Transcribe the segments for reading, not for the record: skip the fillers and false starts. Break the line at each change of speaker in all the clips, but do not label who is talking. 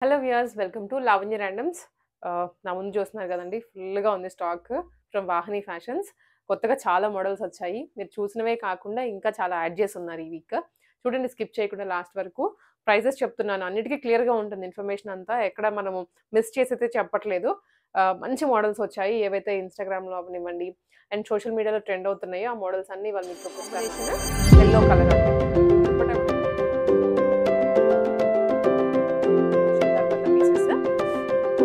Hello viewers, welcome to Lavanya randoms. నా ముందు చూస్తున్నారు కదండి, ఫుల్గా ఉంది స్టాక్ ఫ్రమ్ వాహిని ఫ్యాషన్స్. కొత్తగా చాలా మోడల్స్ వచ్చాయి. మీరు చూసినవే కాకుండా ఇంకా చాలా యాడ్ చేసి ఉన్నారు ఈ వీక్. చూడండి, స్కిప్ చేయకుండా లాస్ట్ వరకు. ప్రైజెస్ చెప్తున్నాను, అన్నిటికీ క్లియర్గా ఉంటుంది ఇన్ఫర్మేషన్ అంతా, ఎక్కడ మనము మిస్ చేసి అయితే చెప్పట్లేదు. మంచి మోడల్స్ వచ్చాయి, ఏవైతే ఇన్స్టాగ్రామ్లో అవనివ్వండి అండ్ సోషల్ మీడియాలో ట్రెండ్ అవుతున్నాయో ఆ మోడల్స్ అన్ని వాళ్ళు మీకు చూపిస్తారు. ఎల్లో కలర్ అంటే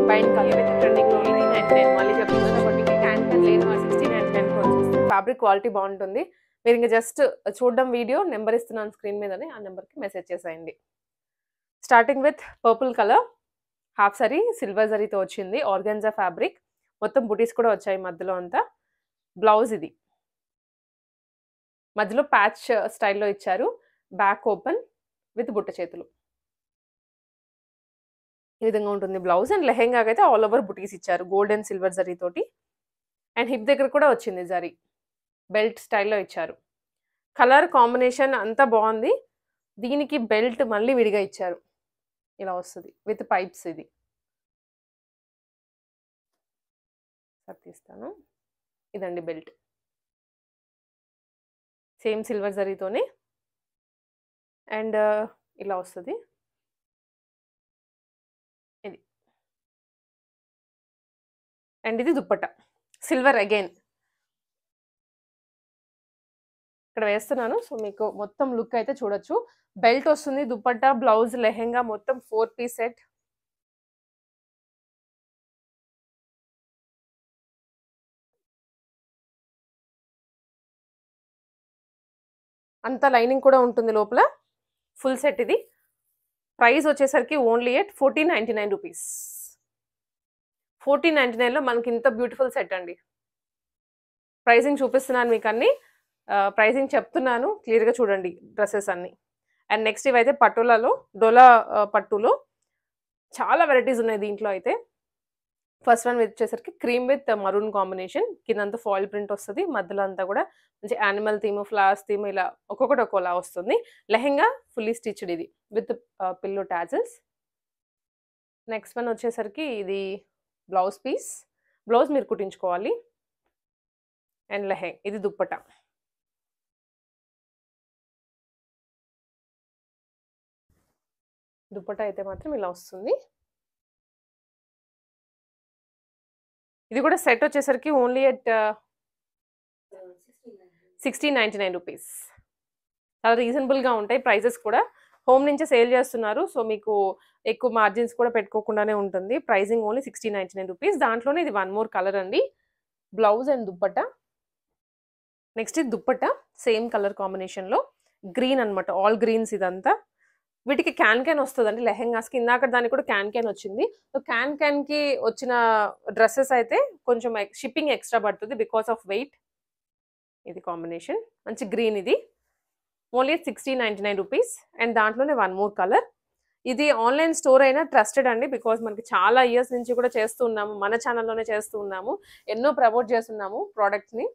పైన ఏవైతే ట్రెండింగ్లో 1899 మళ్ళీ చెప్తున్నాను, ఒకటికి క్యాన్ లేని 1699 వచ్చేస్తుంది. ఫ్యాబ్రిక్ క్వాలిటీ బాగుంటుంది. మీరు ఇంకా జస్ట్ చూడడం వీడియో, నెంబర్ ఇస్తున్నాను స్క్రీన్ మీదనే, ఆ నెంబర్కి మెసేజ్ చేసేయండి. Starting with purple colour, half sorry silver జరీతో వచ్చింది, ఆర్గాన్జా ఫ్యాబ్రిక్, మొత్తం బుటీస్ కూడా వచ్చాయి మధ్యలో అంతా. బ్లౌజ్ ఇది మధ్యలో ప్యాచ్ స్టైల్లో ఇచ్చారు, బ్యాక్ ఓపెన్ విత్ బుట్ట చేతులు. ఈ విధంగా ఉంటుంది బ్లౌజ్. అండ్ లెహెంగాకి అయితే ఆల్ ఓవర్ బుటీస్ ఇచ్చారు గోల్డ్ అండ్ సిల్వర్ జరీ తోటి. అండ్ హిప్ దగ్గర కూడా వచ్చింది జరీ, బెల్ట్ స్టైల్లో ఇచ్చారు. కలర్ కాంబినేషన్ అంతా బాగుంది. దీనికి బెల్ట్ మళ్ళీ విడిగా ఇచ్చారు, ఇలా వస్తుంది విత్ పైప్స్. ఇది తీస్తాను, ఇదండి బెల్ట్, సేమ్ సిల్వర్ జరీతోనే. అండ్ ఇలా వస్తుంది ఇది. అండ్ ఇది దుప్పట్ట సిల్వర్ అగైన్. ఇక్కడ వేస్తున్నాను, సో మీకు మొత్తం లుక్ అయితే చూడొచ్చు. బెల్ట్ వస్తుంది, దుప్పట్టా, బ్లౌజ్, లెహెంగా, మొత్తం 4 పీస్ సెట్. అంతా లైనింగ్ కూడా ఉంటుంది లోపల, ఫుల్ సెట్ ఇది. ప్రైస్ వచ్చేసరికి ఓన్లీ ఎట్ 1499 రూపీస్. 1499లో మనకి ఇంత బ్యూటిఫుల్ సెట్ అండి. ప్రైసింగ్ చూపిస్తున్నాను మీకు అన్ని, ప్రైసింగ్ చెప్తున్నాను, క్లియర్గా చూడండి డ్రెస్సెస్ అన్ని. అండ్ నెక్స్ట్ ఇవైతే పట్టులలో, డోలా పట్టులో చాలా వెరైటీస్ ఉన్నాయి దీంట్లో అయితే. ఫస్ట్ వన్ వచ్చేసరికి క్రీమ్ విత్ మరూన్ కాంబినేషన్, కిందంతా ఫాయిల్ ప్రింట్ వస్తుంది, మధ్యలో అంతా కూడా మంచి యానిమల్ థీమ్, ఫ్లవర్స్ థీమ్, ఇలా ఒక్కొక్కటి ఒక్కోలా వస్తుంది. లెహెంగా ఫుల్లీ స్టిచ్డ్ ఇది with pillow tassels. Next one వచ్చేసరికి ఇది బ్లౌజ్ పీస్, బ్లౌజ్ మీరు కుట్టించుకోవాలి. అండ్ లెహెంగా ఇది దుప్పట. దుప్పట అయితే మాత్రం ఇలా వస్తుంది. ఇది కూడా సెట్ వచ్చేసరికి ఓన్లీ ఎట్ 1699 రూపీస్. చాలా రీజనబుల్గా ఉంటాయి ప్రైజెస్ కూడా. హోమ్ నుంచే సేల్ చేస్తున్నారు, సో మీకు ఎక్కువ మార్జిన్స్ కూడా పెట్టుకోకుండానే ఉంటుంది. Pricing only 1699 rupees. దాంట్లోనే ఇది వన్ మోర్ కలర్ అండి, బ్లౌజ్ అండ్ దుప్పట. నెక్స్ట్ ఇది దుప్పట, సేమ్ కలర్ కాంబినేషన్లో గ్రీన్ అనమాట, ఆల్ గ్రీన్స్ ఇదంతా. వీటికి క్యాన్ వస్తుందండి లెహెంగాస్కి. ఇందాక దానికి కూడా క్యాన్ వచ్చింది. సో క్యాన్కి వచ్చిన డ్రెస్సెస్ అయితే కొంచెం షిప్పింగ్ ఎక్స్ట్రా పడుతుంది బికాస్ ఆఫ్ వెయిట్. ఇది కాంబినేషన్ మంచి గ్రీన్, ఇది ఓన్లీ 1699 రూపీస్. అండ్ దాంట్లోనే వన్ మోర్ కలర్. ఇది ఆన్లైన్ స్టోర్ అయినా ట్రస్టెడ్ అండి, బికాస్ మనకి చాలా ఇయర్స్ నుంచి కూడా చేస్తూ ఉన్నాము, మన ఛానల్లోనే చేస్తూ ఉన్నాము, ఎన్నో ప్రమోట్ చేస్తున్నాము ప్రోడక్ట్స్ని.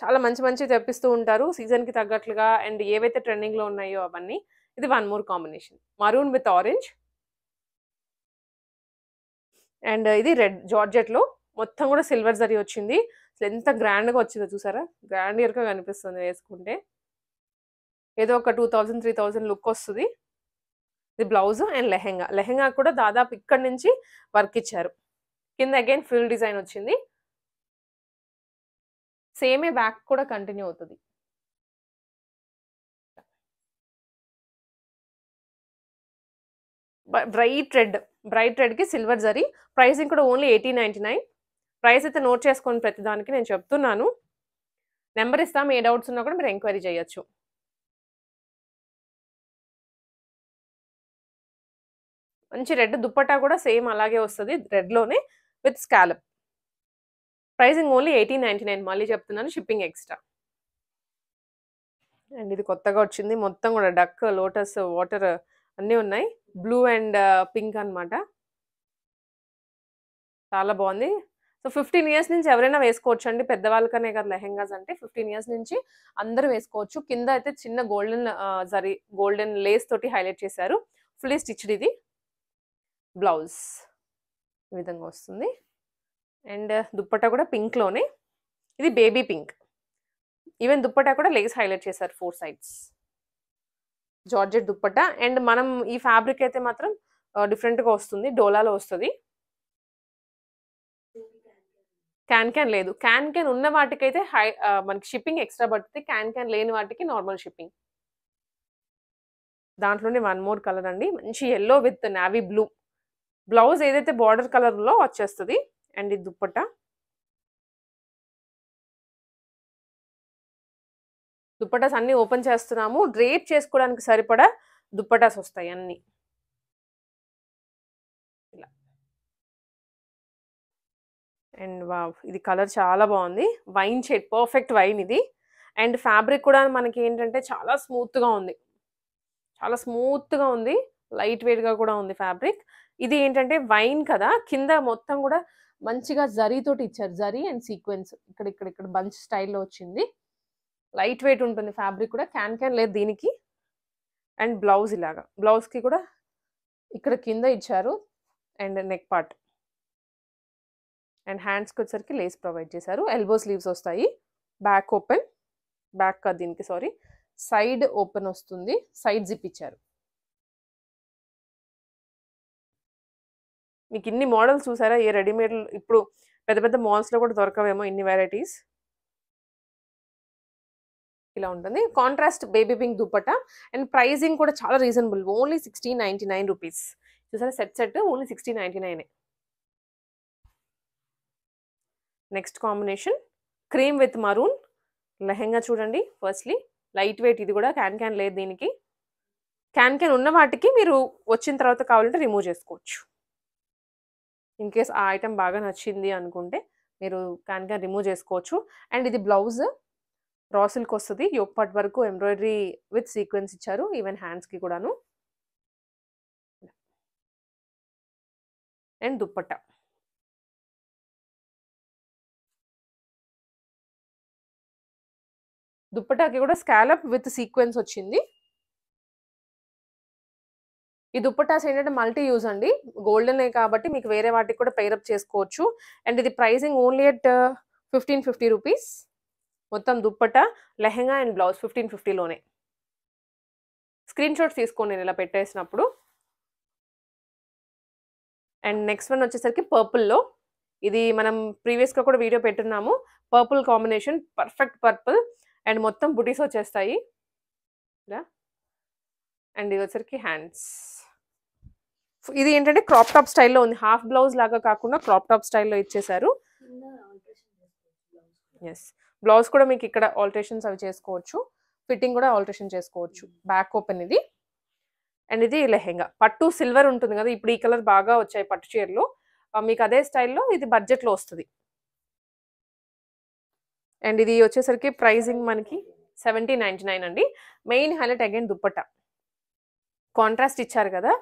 చాలా మంచి మంచి తెప్పిస్తూ ఉంటారు సీజన్కి తగ్గట్లుగా. అండ్ ఏవైతే ట్రెండింగ్లో ఉన్నాయో అవన్నీ. ఇది one more combination, maroon with orange. And ఇది రెడ్ జార్జెట్లో, మొత్తం కూడా సిల్వర్ జరీ వచ్చింది. అసలు ఎంత గ్రాండ్గా వచ్చిందో చూసారా, గ్రాండియర్గా కనిపిస్తుంది వేసుకుంటే. ఏదో ఒక 2000-3000 లుక్ వస్తుంది. ఇది బ్లౌజ్ అండ్ లెహెంగా. లెహెంగా కూడా దాదాపు ఇక్కడ నుంచి వర్క్ ఇచ్చారు, కింద అగైన్ ఫుల్ డిజైన్ వచ్చింది. సేమే బ్యాక్ కూడా కంటిన్యూ అవుతుంది. బ్రైట్ రెడ్కి సిల్వర్ జరీ. ప్రైసింగ్ కూడా ఓన్లీ 1899. ప్రైస్ అయితే నోట్ చేసుకోండి ప్రతిదానికి, నేను చెప్తున్నాను. నెంబర్ ఇస్తాము, ఏ డౌట్స్ ఉన్నా కూడా మీరు ఎంక్వైరీ చేయొచ్చు. మంచి రెడ్ దుప్పట్టా కూడా సేమ్ అలాగే వస్తుంది, రెడ్లోనే విత్ స్కాలప్. ప్రైసింగ్ ఓన్లీ 1899, మళ్ళీ చెప్తున్నాను, షిప్పింగ్ ఎక్స్ట్రా. అండ్ ఇది కొత్తగా వచ్చింది, మొత్తం కూడా డక్, లోటస్, వాటర్ అన్నీ ఉన్నాయి. బ్లూ అండ్ పింక్ అనమాట, చాలా బాగుంది. సో 15 ఇయర్స్ నుంచి ఎవరైనా వేసుకోవచ్చు అండి, పెద్దవాళ్ళకనే కదా లెహెంగాస్ అంటే. 15 ఇయర్స్ నుంచి అందరూ వేసుకోవచ్చు. కింద అయితే చిన్న గోల్డెన్ లేస్ తోటి హైలైట్ చేశారు. ఫుల్లీ స్టిచ్డ్ ఇది. బ్లౌజ్ ఈ విధంగా వస్తుంది. అండ్ దుప్పట్టా కూడా పింక్‌లోనే. ఇది బేబీ పింక్. ఈవెన్ దుప్పట్టా కూడా లేస్ హైలైట్ చేశారు 4 సైడ్స్. జార్జెట్ దుప్పట్టా. అండ్ మనం ఈ ఫ్యాబ్రిక్ అయితే మాత్రం డిఫరెంట్‌గా వస్తుంది. డోలాలో వస్తది. క్యాన్ లేదు. క్యాన్ ఉన్న వాటికైతే మనకి షిప్పింగ్ ఎక్స్‌ట్రా పడుతది. క్యాన్ లేని వాటికి నార్మల్ షిప్పింగ్. దాంట్లోనే వన్ మోర్ కలర్ అండి. మంచి yellow with navy blue. Blouse ఏదైతే బార్డర్ కలర్‌లో వచ్చేస్తది. అండ్ ఇది దుప్పట్టా. దుప్పటాస్ అన్నీ ఓపెన్ చేస్తున్నాము. డ్రేప్ చేసుకోవడానికి సరిపడా దుప్పటాస్ వస్తాయి అన్నీ. ఇలా. And wow! ఇది కలర్ చాలా బాగుంది. వైన్ షేడ్ పర్ఫెక్ట్ వైన్ ఇది. అండ్ ఫ్యాబ్రిక్ కూడా మనకి ఏంటంటే చాలా స్మూత్‌గా ఉంది. చాలా స్మూత్‌గా ఉంది. లైట్ వెయిట్‌గా కూడా ఉంది ఫ్యాబ్రిక్. ఇది ఏంటంటే వైన్ కదా! కింద మొత్తం కూడా మంచిగా జరీతోటి ఇచ్చారు. జరీ అండ్ సీక్వెన్స్ ఇక్కడ బంచ్ స్టైల్‌లో వచ్చింది. లైట్ వెయిట్ ఉంటుంది ఫ్యాబ్రిక్ కూడా. క్యాన్ లేదు దీనికి. అండ్ బ్లౌజ్ ఇలాగా. బ్లౌజ్‌కి కూడా ఇక్కడ కింద ఇచ్చారు. And neck part. అండ్ హ్యాండ్స్‌కి వచ్చేసరికి లేస్ ప్రొవైడ్ చేశారు. ఎల్బో స్లీవ్స్ వస్తాయి. Back open. బ్యాక్ కాదు దీనికి సారీ. సైడ్ ఓపెన్ వస్తుంది. సైడ్ జిప్ ఇచ్చారు. మీకు ఇన్ని మోడల్స్ చూసారా? ఏ రెడీమేడ్ ఇప్పుడు పెద్ద పెద్ద మాల్స్‌లో కూడా దొరకవేమో ఇన్ని వెరైటీస్. ఇలా ఉంటుంది. Contrast baby pink dupatta. And pricing కూడా చాలా రీజనబుల్. Only 1699 rupees. చూసారా set only 1699. Next combination cream with maroon. Lehenga చూడండి. ఫస్ట్‌లీ లైట్ వెయిట్ ఇది కూడా. క్యాన్ లేదు దీనికి. క్యాన్ ఉన్న వాటికి మీరు వచ్చిన తర్వాత కావాలంటే రిమూవ్ చేసుకోవచ్చు. ఇన్ కేస్ ఆ ఐటెం బాగా నచ్చింది అనుకుంటే మీరు క్యాన్ రిమూవ్ చేసుకోవచ్చు. అండ్ ఇది బ్లౌజ్ రా సిల్క్ వస్తది. యోక్ పార్ట్ వరకు ఎంబ్రాయిడరీ విత్ సీక్వెన్స్ ఇచ్చారు. ఈవెన్ హ్యాండ్స్‌కి కూడాను. అండ్ దుప్పట్టా. దుప్పటాకి కూడా స్కాలప్ విత్ సీక్వెన్స్ వచ్చింది. ఈ దుప్పటాస్ ఏంటంటే మల్టీ యూజ్ అండి. గోల్డెనే కాబట్టి మీకు వేరే వాటికి కూడా పెయిర్ అప్ చేసుకోవచ్చు. అండ్ ఇది ప్రైసింగ్ ఓన్లీ అట్ 1550 రూపీస్. మొత్తం దుప్పట్టా, లెహెంగా అండ్ బ్లౌజ్ 1550లోనే. స్క్రీన్ షాట్స్ తీసుకోండి నేను ఇలా పెట్టేసినప్పుడు. అండ్ నెక్స్ట్ వన్ వచ్చేసరికి పర్పుల్‌లో. ఇది మనం ప్రీవియస్‌గా కూడా వీడియో పెట్టున్నాము. Purple combination perfect purple. And మొత్తం బుటీస్ వచ్చేస్తాయి. ఇలా. అండ్ ఇది వచ్చరికి హ్యాండ్స్. ఇది ఏంటంటే క్రాప్ టాప్ స్టైల్‌లో ఉంది. హాఫ్ బ్లౌజ్ లాగా కాకుండా క్రాప్ టాప్ స్టైల్‌లో ఇచ్చేసారు. యెస్. బ్లౌజ్ కూడా మీకు ఇక్కడ ఆల్టరేషన్స్ అవి చేసుకోవచ్చు. ఫిట్టింగ్ కూడా ఆల్టరేషన్ చేసుకోవచ్చు. బ్యాక్ ఓపెన్ ఇది. అండ్ ఇది లెహెంగా. పట్టు సిల్వర్ ఉంటుంది కదా! ఇప్పుడు ఈ కలర్ బాగా వచ్చాయి పట్టు చీరలు. మీకు అదే స్టైల్‌లో ఇది బడ్జెట్‌లో వస్తది. అండ్ ఇది వచ్చేసరికి ప్రైజింగ్ మనకి 1799 అండి. Main highlight again dupatta. Contrast ఇచ్చారు కదా!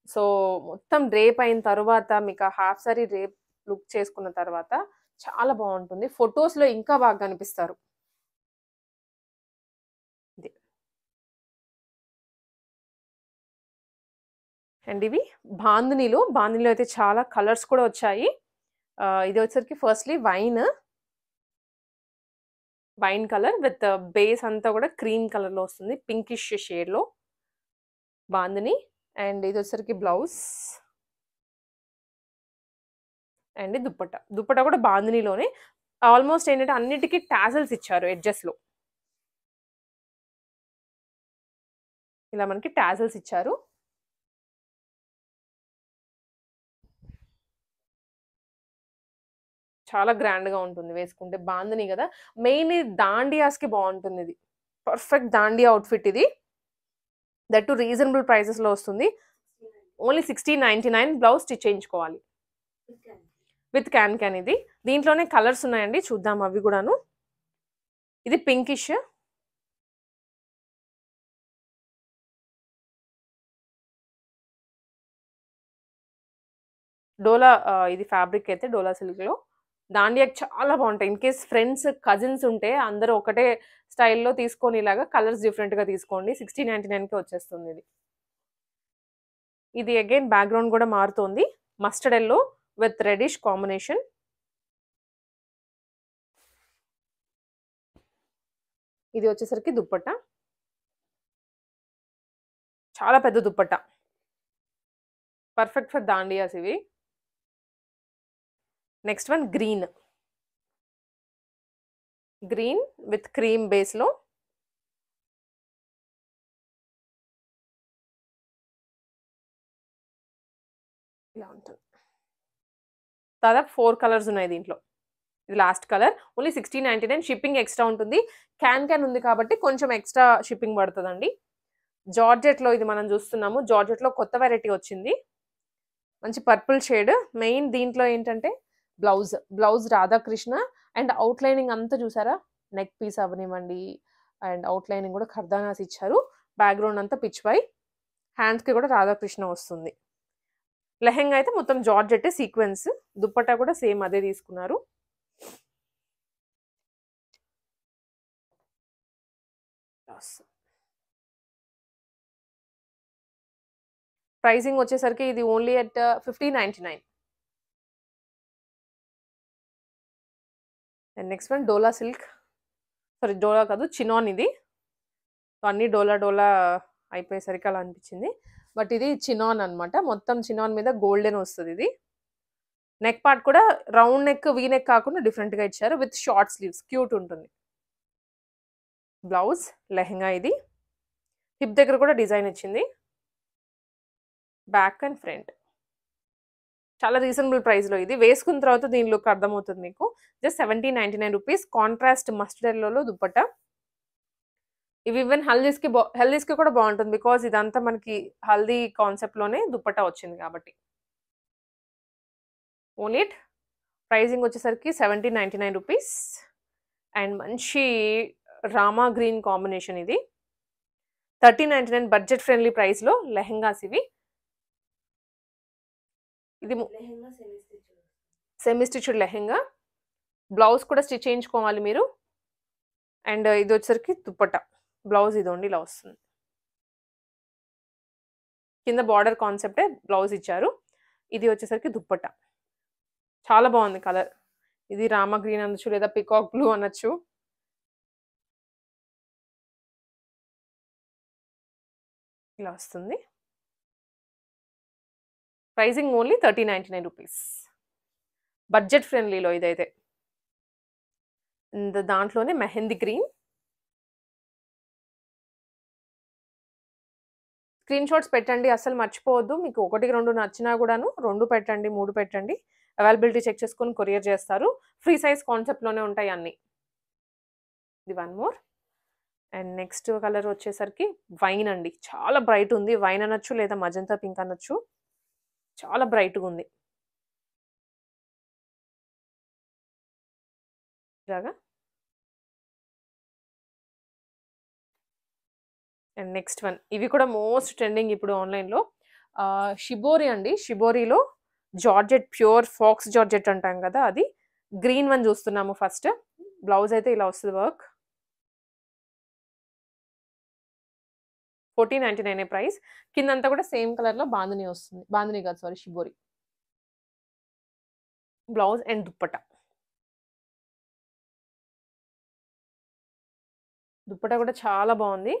సో, మొత్తం డ్రేప్ అయిన తరువాత మీకు హాఫ్ సారీ డ్రేప్ లుక్ చేసుకున్న తర్వాత చాలా బాగుంటుంది. ఫోటోస్‌లో ఇంకా బాగా కనిపిస్తారు. ఇది. అండ్ ఇవి బాందినీలో అయితే చాలా కలర్స్ కూడా వచ్చాయి. ఇది వచ్చేసరికి firstly wine colour with base అంతా కూడా క్రీమ్ కలర్‌లో వస్తుంది. పింకిష్ షేడ్‌లో బాందిని. అండ్ ఇది వచ్చేసరికి బ్లౌజ్. అండ్ దుప్పట్టా. దుప్పట్టా కూడా బాందినీలోనే. ఆల్మోస్ట్ ఏంటంటే అన్నిటికి టాజల్స్ ఇచ్చారు ఎడ్జెస్‌లో. ఇలా మనకి టాజల్స్ ఇచ్చారు. చాలా గ్రాండ్‌గా ఉంటుంది వేసుకుంటే. బాందిని కదా! మెయిన్ దాండియాస్‌కి బాగుంటుంది ఇది. పర్ఫెక్ట్ దాండియా అవుట్‌ఫిట్ ఇది. దట్ టు రీజనబుల్ ప్రైసెస్‌లో వస్తుంది. ఓన్లీ 1699. బ్లౌజ్ స్టిచ్ చేయించుకోవాలి. విత్ క్యాన్ ఇది. దీంట్లోనే కలర్స్ ఉన్నాయండి. చూద్దాం అవి కూడాను. ఇది పింకిష్. డోలా ఇది ఫ్యాబ్రిక్ అయితే డోలా సిల్క్‌లో. దాండియాకి చాలా బాగుంటాయి. ఇన్ కేస్ ఫ్రెండ్స్, కజిన్స్ ఉంటే అందరూ ఒకటే స్టైల్‌లో తీసుకొని ఇలాగా కలర్స్ డిఫరెంట్‌గా తీసుకోండి. 1699కే వచ్చేస్తుంది ఇది. ఇది అగైన్ బ్యాక్గ్రౌండ్ కూడా మారుతోంది. Mustard yellow with reddish combination. ఇది వచ్చేసరికి దుప్పట్టా. చాలా పెద్ద దుప్పట్టా. పర్ఫెక్ట్ ఫర్ దాండియాస్ ఇవి. Next one green. Green with cream బేస్‌లో. ఇలా ఉంటుంది. దాదాపు 4 కలర్స్ ఉన్నాయి దీంట్లో. ఇది last colour. Only 1699. Shipping extra ఉంటుంది. క్యాన్ ఉంది కాబట్టి కొంచెం ఎక్స్‌ట్రా షిప్పింగ్ పడతదండి. జార్జెట్‌లో ఇది మనం చూస్తున్నాము. జార్జెట్‌లో కొత్త వెరైటీ వచ్చింది. మంచి పర్పుల్ షేడ్. మెయిన్ దీంట్లో ఏంటంటే బ్లౌజ్ రాధాకృష్ణ అండ్ అవుట్‌లైనింగ్ అంతా చూసారా? నెక్ పీస్ అవ్వనివ్వండి అండ్ అవుట్‌లైనింగ్ కూడా ఖర్దానాస్ ఇచ్చారు. బ్యాక్‌గ్రౌండ్ అంతా పిచ్ వై. హ్యాండ్స్‌కి కూడా రాధాకృష్ణ వస్తుంది. లెహెంగా అయితే మొత్తం జార్జెట్ సీక్వెన్స్. దుప్పట్టా కూడా సేమ్ అదే తీసుకున్నారు. ప్రైసింగ్ వచ్చేసరికి ఇది only at 1599. And next one dola silk. Sorry dola కాదు, చినాన్ ఇది. అన్ని డోలా అయిపోయేసరికి అలా అనిపించింది. బట్ ఇది చినాన్ అన్నమాట. మొత్తం చినాన్ మీద గోల్డెన్ వస్తుంది ఇది. నెక్ పార్ట్ కూడా రౌండ్ నెక్, వీ నెక్ కాకుండా డిఫరెంట్‌గా ఇచ్చారు విత్ షార్ట్ స్లీవ్స్. క్యూట్ ఉంటుంది. బ్లౌజ్, లెహెంగా ఇది. హిప్ దగ్గర కూడా డిజైన్ ఇచ్చింది. Back and front. చాలా రీజనబుల్ ప్రైస్‌లో ఇది. వేసుకున్న తర్వాత దీని లుక్ అర్థమవుతుంది మీకు. Just 1799 rupees. కాంట్రాస్ట్ మస్టర్డ్ ఎల్లోలో దుప్పట్టా. ఇవి ఈవెన్ హల్దీస్‌కి కూడా బాగుంటుంది. బికాజ్ ఇదంతా మనకి హల్దీ కాన్సెప్ట్‌లోనే దుప్పట్టా వచ్చింది కాబట్టి. ఓన్లీ ప్రైజింగ్ వచ్చేసరికి 1799 రూపీస్. అండ్ మంచి రామా గ్రీన్ కాంబినేషన్ ఇది. 1399 బడ్జెట్ ఫ్రెండ్లీ ప్రైస్‌లో లెహెంగాస్ ఇవి. ఇది సెమీ స్టిచ్డ్ లెహెంగా. బ్లౌజ్ కూడా స్టిచ్ చేయించుకోవాలి మీరు. అండ్ ఇది వచ్చేసరికి దుప్పట్టా. బ్లౌజ్ ఇదోండి ఇలా వస్తుంది. కింద బార్డర్ కాన్సెప్టే బ్లౌజ్ ఇచ్చారు. ఇది వచ్చేసరికి దుప్పట్టా. చాలా బాగుంది కలర్. ఇది రామా గ్రీన్ అనొచ్చు లేదా పికాక్ బ్లూ అనొచ్చు. ఇలా వస్తుంది. Pricing only 1399 rupees. బడ్జెట్ ఫ్రెండ్లీలో ఇదైతే. దాంట్లోనే మెహందీ గ్రీన్. స్క్రీన్ షాట్స్ పెట్టండి, అస్సలు మర్చిపోవద్దు. మీకు 1, 2 నచ్చినా కూడాను 2 పెట్టండి, 3 పెట్టండి. అవైలబిలిటీ చెక్ చేసుకొని కొరియర్ చేస్తారు. ఫ్రీ సైజ్ కాన్సెప్ట్‌లోనే ఉంటాయి అన్నీ. ఇది one more. And next colour వచ్చేసరికి వైన్ అండి. చాలా బ్రైట్ ఉంది. వైన్ అనొచ్చు లేదా మజంతా పింక్ అనొచ్చు. చాలా బ్రైట్‌గా ఉంది. ఇలాగా. And next one. ఇవి కూడా మోస్ట్ ట్రెండింగ్ ఇప్పుడు ఆన్‌లైన్‌లో. షిబోరి అండి. షిబోరిలో జార్జెట్ ప్యూర్ ఫాక్స్ జార్జెట్ అంటాం కదా అది. గ్రీన్ వన్ చూస్తున్నాము ఫస్ట్. బ్లౌజ్ అయితే ఇలా వస్తది వర్క్. 1499 ప్రైస్. కిందంతా కూడా సేమ్ కలర్‌లో బాందిని వస్తుంది. బాందిని కాదు sorry shibori. Blouse and dupatta. Dupatta కూడా చాలా బాగుంది.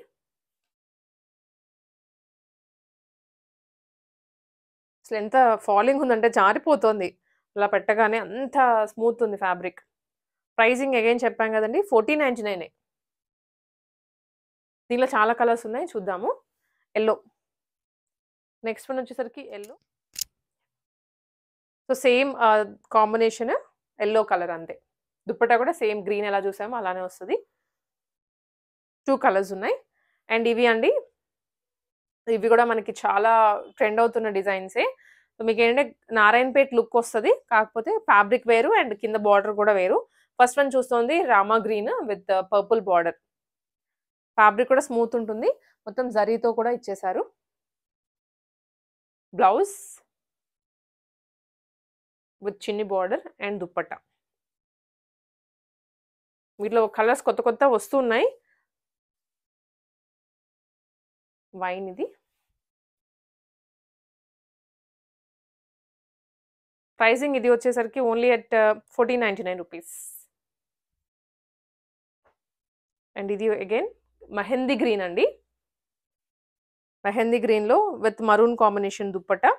అసలు ఎంత ఫాలింగ్ ఉందంటే జారిపోతోంది. అలా పెట్టగానే అంత స్మూత్ ఉంది ఫ్యాబ్రిక్. ప్రైజింగ్ అగైన్ చెప్పాం కదండీ 1499. దీనిలో చాలా కలర్స్ ఉన్నాయి చూద్దాము. యెల్లో. నెక్స్ట్ వన్ వచ్చేసరికి yellow. So same combination yellow colour అంతే. దుప్పట్టా కూడా సేమ్ గ్రీన్ ఎలా చూసామో అలానే వస్తది. 2 కలర్స్ ఉన్నాయి. అండ్ ఇవి అండి. ఇవి కూడా మనకి చాలా ట్రెండ్ అవుతున్న డిజైన్సే. సో మీకేంటంటే నారాయణపేట్ లుక్ వస్తది. కాకపోతే ఫ్యాబ్రిక్ వేరు అండ్ కింద బార్డర్ కూడా వేరు. ఫస్ట్ వన్ చూస్తోంది Rama green with purple border. Fabric కూడా స్మూత్ ఉంటుంది. మొత్తం జరీతో కూడా ఇచ్చేసారు. బ్లౌజ్ విత్ చిన్ని బార్డర్ అండ్ దుప్పట్టా. వీటిలో కలర్స్ కొత్త వస్తున్నాయి. వైన్ ఇది. ప్రైసింగ్ ఇది వచ్చేసరికి ఓన్లీ అట్ 1499 రూపీస్. అండ్ ఇది అగైన్ మెహందీ గ్రీన్ అండి. మెహందీ గ్రీన్‌లో with maroon combination dupatta.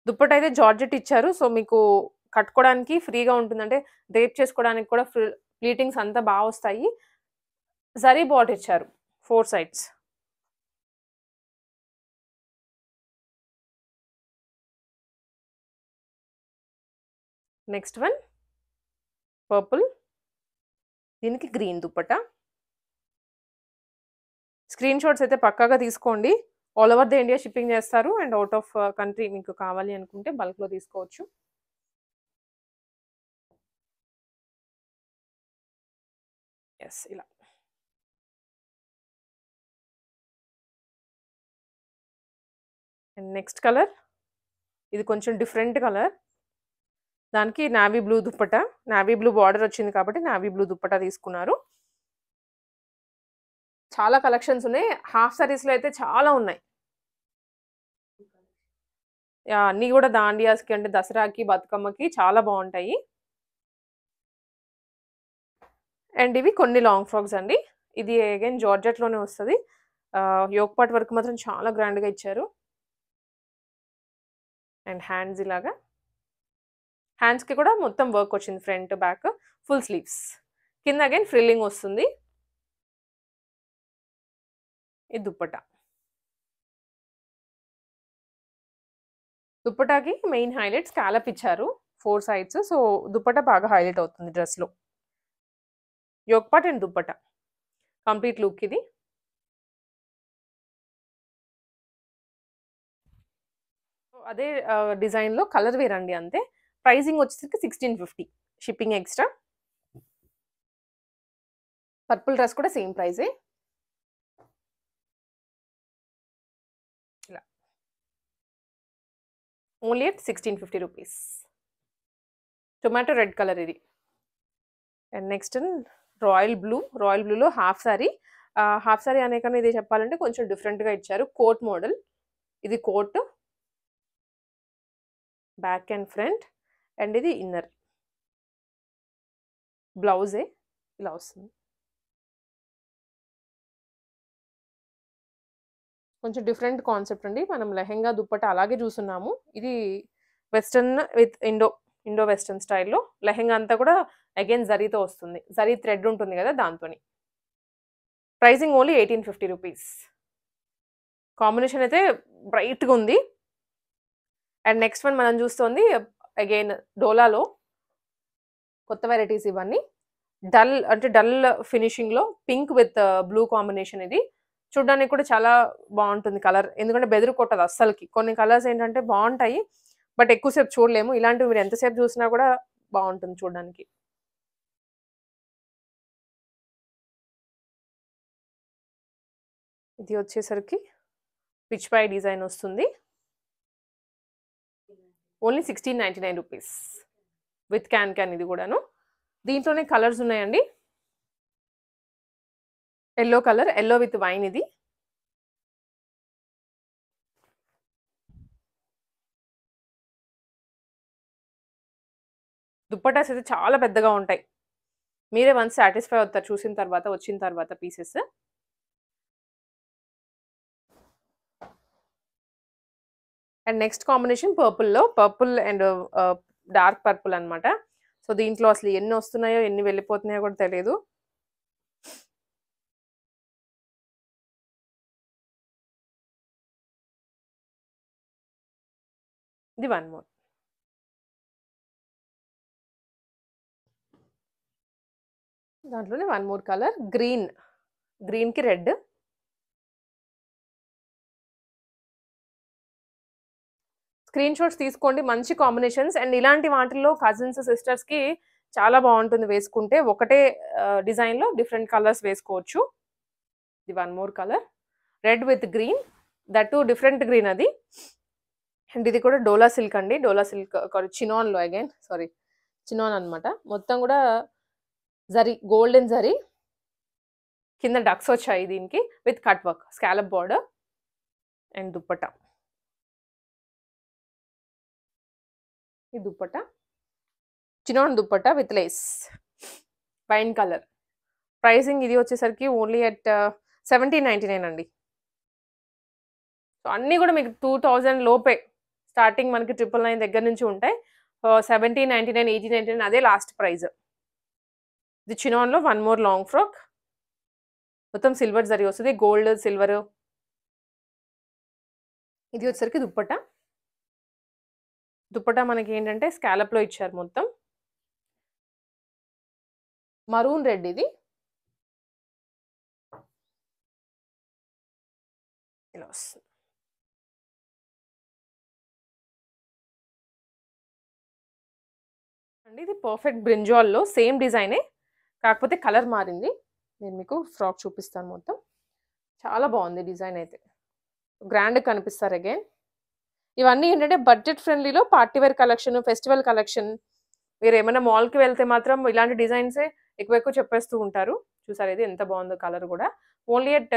Dupatta అయితే జార్జెట్ ఇచ్చారు. సో, మీకు కట్టుకోవడానికి ఫ్రీగా ఉంటుంది. అంటే డ్రేప్ చేసుకోవడానికి కూడా ప్లీటింగ్స్ అంతా వస్తాయి. జరీ బార్డర్ ఇచ్చారు 4 సైడ్స్. Next one purple. దీనికి గ్రీన్ దుప్పట్టా. స్క్రీన్ షాట్స్ అయితే పక్కాగా తీసుకోండి. All over the India shipping చేస్తారు. అండ్ అవుట్ ఆఫ్ కంట్రీ మీకు కావాలి అనుకుంటే బల్క్‌లో తీసుకోవచ్చు. యెస్, ఇలా. అండ్ నెక్స్ట్ కలర్ ఇది కొంచెం డిఫరెంట్ కలర్. దానికి navy blue dupatta. Navy blue border వచ్చింది కాబట్టి నావీ బ్లూ దుప్పట్టా తీసుకున్నారు. చాలా కలెక్షన్స్ ఉన్నాయి. హాఫ్ సారీస్‌లో అయితే చాలా ఉన్నాయి. యాహ్! అన్నీ కూడా దాండియాస్‌కి అంటే దసరాకి, బతుకమ్మకి చాలా బావుంటాయి. అండ్ ఇవి కొన్ని లాంగ్ ఫ్రాక్స్ అండి. ఇది అగైన్ జార్జెట్‌లోనే వస్తది. యోక్ పార్ట్ వర్క్ మాత్రం చాలా గ్రాండ్‌గా ఇచ్చారు. అండ్ హ్యాండ్స్ ఇలాగా. హ్యాండ్స్‌కి కూడా మొత్తం వర్క్ వచ్చింది. Front, back full sleeves. కింద అగైన్ ఫ్రిల్లింగ్ వస్తుంది. ఇది దుప్పట్టా. దుప్పట్టాకి మెయిన్ హైలైట్ స్కాలప్ ఇచ్చారు 4 సైడ్స్. సో, దుప్పట్టా బాగా హైలైట్ అవుతుంది డ్రెస్‌లో. Yoke part and dupatta. Complete look ఇది. అదే డిజైన్‌లో కలర్ వేర్ అండి అంతే. ప్రైసింగ్ వచ్చేసరికి 1650 షిప్పింగ్ ఎక్స్‌ట్రా. పర్పుల్ డ్రెస్ కూడా సేమ్ ప్రైజే. ఇలా. Only at 1650 rupees. Tomato red colour ఇది. And next royal blue. Royal బ్లూలో హాఫ్ సారీ. హాఫ్ సారీ అనే కన్నా ఇది చెప్పాలంటే కొంచెం డిఫరెంట్‌గా ఇచ్చారు. Coat model. ఇది coat. Back and front. And ఇది ఇన్నర్. బ్లౌజే ఇలా వస్తుంది. కొంచెం డిఫరెంట్ కాన్సెప్ట్ అండి. మనం లెహెంగా, దుప్పట్టా అలాగే చూస్తున్నాము. ఇది వెస్టర్న్ విత్ ఇండో వెస్టర్న్ స్టైల్‌లో లెహెంగా అంతా కూడా అగైన్ జరీతో వస్తుంది. జరీ థ్రెడ్ ఉంటుంది కదా దాంతోని. Pricing only 1850 rupees. కాంబినేషన్ అయితే బ్రైట్‌గా ఉంది. అండ్ నెక్స్ట్ వన్ మనం చూస్తోంది అగైన్ డోలాలో కొత్త వెరైటీస్ ఇవన్నీ. డల్ ఫినిషింగ్‌లో పింక్ విత్ బ్లూ కాంబినేషన్ ఇది. చూడ్డానికి కూడా చాలా బావుంటుంది కలర్. ఎందుకంటే బెదురు కొట్టదు అస్సలకి. కొన్ని కలర్స్ ఏంటంటే బావుంటాయి. బట్ ఎక్కువ సేపు చూడలేము. ఇలాంటివి మీరు ఎంతసేపు చూసినా కూడా బావుంటుంది చూడడానికి. ఇది వచ్చేసరికి పిచ్ పై డిజైన్ వస్తుంది. Only 1699 rupees. విత్ క్యాన్ ఇది కూడాను. దీంట్లోనే కలర్స్ ఉన్నాయండి. Yellow colour, yellow with wine ఇది. దుప్పటాస్ అయితే చాలా పెద్దగా ఉంటాయి. మీరే వన్స్ సాటిస్ఫై అవుతారు చూసిన తర్వాత, వచ్చిన తర్వాత పీసెస్. అండ్ నెక్స్ట్ కాంబినేషన్ పర్పుల్‌లో. పర్పుల్ అండ్ డార్క్ పర్పుల్ అన్నమాట. సో, దీంట్లో అసలు ఎన్ని వస్తున్నాయో, ఎన్ని వెళ్ళిపోతున్నాయో కూడా తెలీదు. ఇది వన్ మోర్. దాంట్లోనే వన్ మోర్ కలర్ గ్రీన్. గ్రీన్‌కి రెడ్. స్క్రీన్ షాట్స్ తీసుకోండి. మంచి కాంబినేషన్స్. అండ్ ఇలాంటి వాటిల్లో కజిన్స్, సిస్టర్స్‌కి చాలా బావుంటుంది వేసుకుంటే. ఒకటే డిజైన్‌లో డిఫరెంట్ కలర్స్ వేసుకోవచ్చు. ఇది one more colour. Red with green. That too different green అది. అండ్ ఇది కూడా డోలా సిల్క్ అండి. డోలా సిల్క్ చినాన్‌లో అగైన్ చినాన్ అన్నమాట. మొత్తం కూడా గోల్డెన్ జరీ. కింద డక్స్ వచ్చాయి దీనికి with cut work. Scallop border and dupatta. ఈ dupatta chinon dupatta with lace wine colour. Pricing ఇది వచ్చేసరికి ఓన్లీ అట్ 1799 అండి. సో అన్నీ కూడా మీకు 2000 లోపే స్టార్టింగ్ మనకి 999 దగ్గర నుంచి ఉంటాయి. 1799, 1899 అదే లాస్ట్ ప్రైస్. ఇది చినాన్లో వన్ మోర్ లాంగ్ ఫ్రాక్, మొత్తం సిల్వర్ జరీ వస్తుంది, గోల్డ్ సిల్వర్. ఇది వచ్చేసరికి దుప్పట. దుప్పట మనకి ఏంటంటే స్కాలప్ లో ఇచ్చారు, మొత్తం మరూన్ రెడ్. ఇది ఇలా వస్తుంది. అండి ఇది పర్ఫెక్ట్ బ్రింజాల్లో సేమ్ డిజైనే, కాకపోతే కలర్ మారింది. నేను మీకు ఫ్రాక్ చూపిస్తాను. మొత్తం చాలా బాగుంది డిజైన్, అయితే గ్రాండ్ కనిపిస్తారు అగైన్. ఇవన్నీ ఏంటంటే బడ్జెట్ ఫ్రెండ్లీలో party wear collection, festival collection. మీరు ఏమైనా మాల్కి వెళ్తే మాత్రం ఇలాంటి డిజైన్సే ఎక్కువ ఎక్కువ చెప్పేస్తూ ఉంటారు. చూసారు ఇది ఎంత బాగుందో కలర్ కూడా. Only at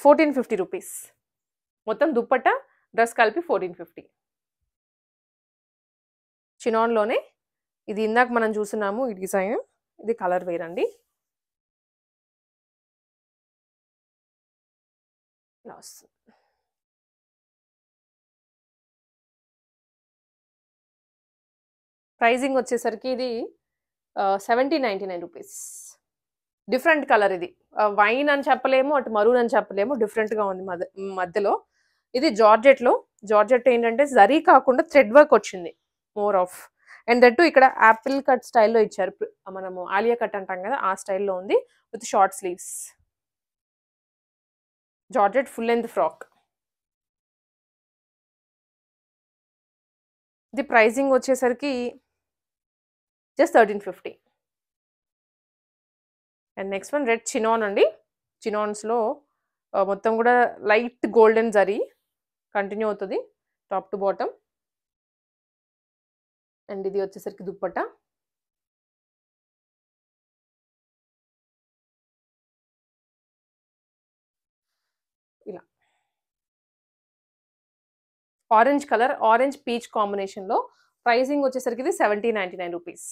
1450 rupees. మొత్తం దుప్పట డ్రెస్ కలిపి 1450. చినాన్లోనే ఇది ఇందాక మనం చూస్తున్నాము ఈ డిజైన్. ఇది కలర్ వేర్ అండి. ప్రైజింగ్ వచ్చేసరికి ఇది 1799 రూపీస్. డిఫరెంట్ కలర్ ఇది. వైన్ అని చెప్పలేము, అటు మరూన్ అని చెప్పలేము, డిఫరెంట్గా ఉంది మధ్యలో. ఇది జార్జెట్లో. జార్జెట్ ఏంటంటే జరీ కాకుండా థ్రెడ్ వర్క్ వచ్చింది మోర్ ఆఫ్. అండ్ దట్టు ఇక్కడ యాపిల్ కట్ స్టైల్లో ఇచ్చారు. మనము ఆలియా కట్ అంటాం కదా, ఆ స్టైల్లో ఉంది with short sleeves. Georgette full length frock. ఇది ప్రైజింగ్ వచ్చేసరికి just 1350. And next one red chinon అండి. చినాన్స్లో మొత్తం కూడా లైట్ గోల్డెన్ జరీ కంటిన్యూ అవుతుంది టాప్ టు బాటమ్. అండ్ ఇది వచ్చేసరికి దుప్పట. ఇలా ఆరెంజ్ కలర్, ఆరెంజ్ పీచ్ కాంబినేషన్లో. ప్రైజింగ్ వచ్చేసరికి ఇది 1799 రూపీస్.